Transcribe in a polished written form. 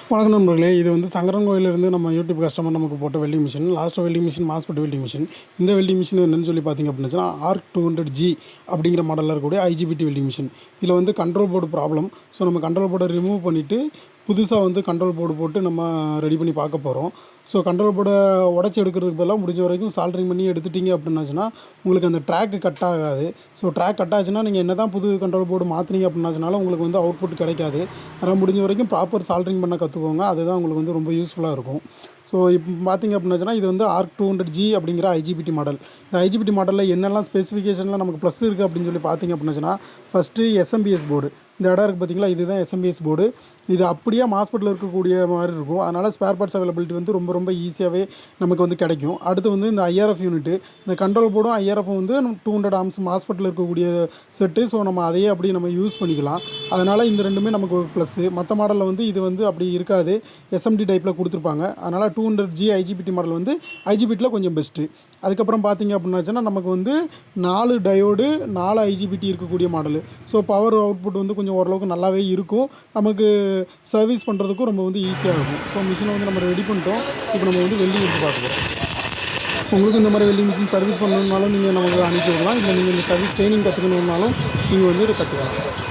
வணக்கம் நண்பர்களே, இது வந்து சங்கரன்கோயிலிருந்து நம்ம யூடியூப் கஸ்டமர் நமக்கு போட்ட welding machine. Last welding machine MOSFET welding machine. இந்த வெல்டிங் மிஷின் என்னென்னு சொல்லி பார்த்தீங்க அப்படின்னா, ஆர்க் 200G அப்படிங்கிற மாடலில் இருக்கக்கூடிய ஐஜிபிடி வெல்டிங் மிஷின். இதில் வந்து கண்ட்ரோல் போர்டு ப்ராப்ளம். ஸோ நம்ம கண்ட்ரோல் போர்டை ரிமூவ் பண்ணிவிட்டு புதுசாக வந்து கண்ட்ரோல் போர்டு போட்டு நம்ம ரெடி பண்ணி பார்க்க போகிறோம். ஸோ கண்ட்ரோல் போர்டை உடச்சி எடுக்கிறதுக்கு பதிலாக முடிஞ்ச வரைக்கும் சால்ட்ரிங் பண்ணி எடுத்துட்டிங்க அப்படின்னாச்சுன்னா உங்களுக்கு அந்த ட்ராக்கு கட் ஆகாது. ஸோ ட்ராக் கட் ஆச்சுன்னா நீங்கள் என்ன தான் புது கண்ட்ரோல் போர்டு மாற்றினீங்க அப்படின்னாச்சுனாலும் உங்களுக்கு வந்து அவுட்புட் கிடைக்காது. அதனால் முடிஞ்ச வரைக்கும் ப்ராப்பர் சால்ட்ரிங் பண்ண கற்றுக்கோங்க. அதுதான் உங்களுக்கு வந்து ரொம்ப யூஸ்ஃபுல்லாக இருக்கும். ஸோ இப்போ பார்த்தீங்க அப்படின்னாச்சுன்னா இது வந்து ஆர்க் 200G அப்படிங்கிற ஐஜிபிடி மாடல். இந்த ஐஜிபிடி மாடலில் என்னெல்லாம் ஸ்பெசிஃபிகேஷனில் நமக்கு ப்ளஸ் இருக்குது அப்படின்னு சொல்லி பார்த்தீங்க அப்படின்னாச்சுன்னா, ஃபஸ்ட்டு எஸ்எம்பிஎஸ் போர்டு. இந்த இடம் இருக்குது பார்த்தீங்களா, இதுதான் எஸ்எம்பிஎஸ் போர்டு. இது அப்படியே மாஸ்பெட்டில் இருக்கக்கூடிய மாதிரி இருக்கும். அதனால் ஸ்பேர் பார்ட்ஸ் அவைலபிலிட்டி வந்து ரொம்ப ரொம்ப ஈஸியாகவே நமக்கு வந்து கிடைக்கும். அடுத்து வந்து இந்த ஐஆர்எஃப் யூனிட்டு, இந்த கண்ட்ரோல் போர்டும் ஐஆர்எஃப்பும் வந்து 200 ஆம்ஸ் மாஸ்பெட்டில் இருக்கக்கூடிய செட்டு. ஸோ நம்ம அதையே அப்படியே நம்ம யூஸ் பண்ணிக்கலாம். அதனால் இந்த ரெண்டுமே நமக்கு ஒரு ப்ளஸ்ஸு. மற்ற மாடலில் வந்து இது வந்து அப்படி இருக்காது, எஸ்எம்டி டைப்பில் கொடுத்துருப்பாங்க. அதனால் 200G ஐஜிபிடி மாடல் வந்து ஐஜிபிட்டியில் கொஞ்சம் பெஸ்ட்டு. அதுக்கப்புறம் பார்த்தீங்க அப்படின்னாச்சுன்னா நமக்கு வந்து 4 டயோடு 4 ஐஜிபிடி இருக்கக்கூடிய மாடலு. ஸோ பவர் அவுட்புட் வந்து கொஞ்சம் ஓரளவுக்கு நல்லாவே இருக்கும். நமக்கு சர்வீஸ் பண்ணுறதுக்கும் ரொம்ப வந்து ஈஸியாக இருக்கும். ஸோ மிஷினை வந்து நம்ம ரெடி பண்ணிட்டோம். இப்போ நம்ம வந்து வெல்டிங் எடுத்து பார்க்க போகிறோம். உங்களுக்கு இந்த மாதிரி வெல்டிங் மிஷின் சர்வீஸ் பண்ணணுன்னாலும் நீங்கள் நமக்கு அனுப்பி விடலாம். இல்லை நீங்கள் இந்த சர்வீஸ் ட்ரைனிங் கற்றுக்கணுன்னாலும் நீங்கள் வந்து கற்றுக்கலாம்.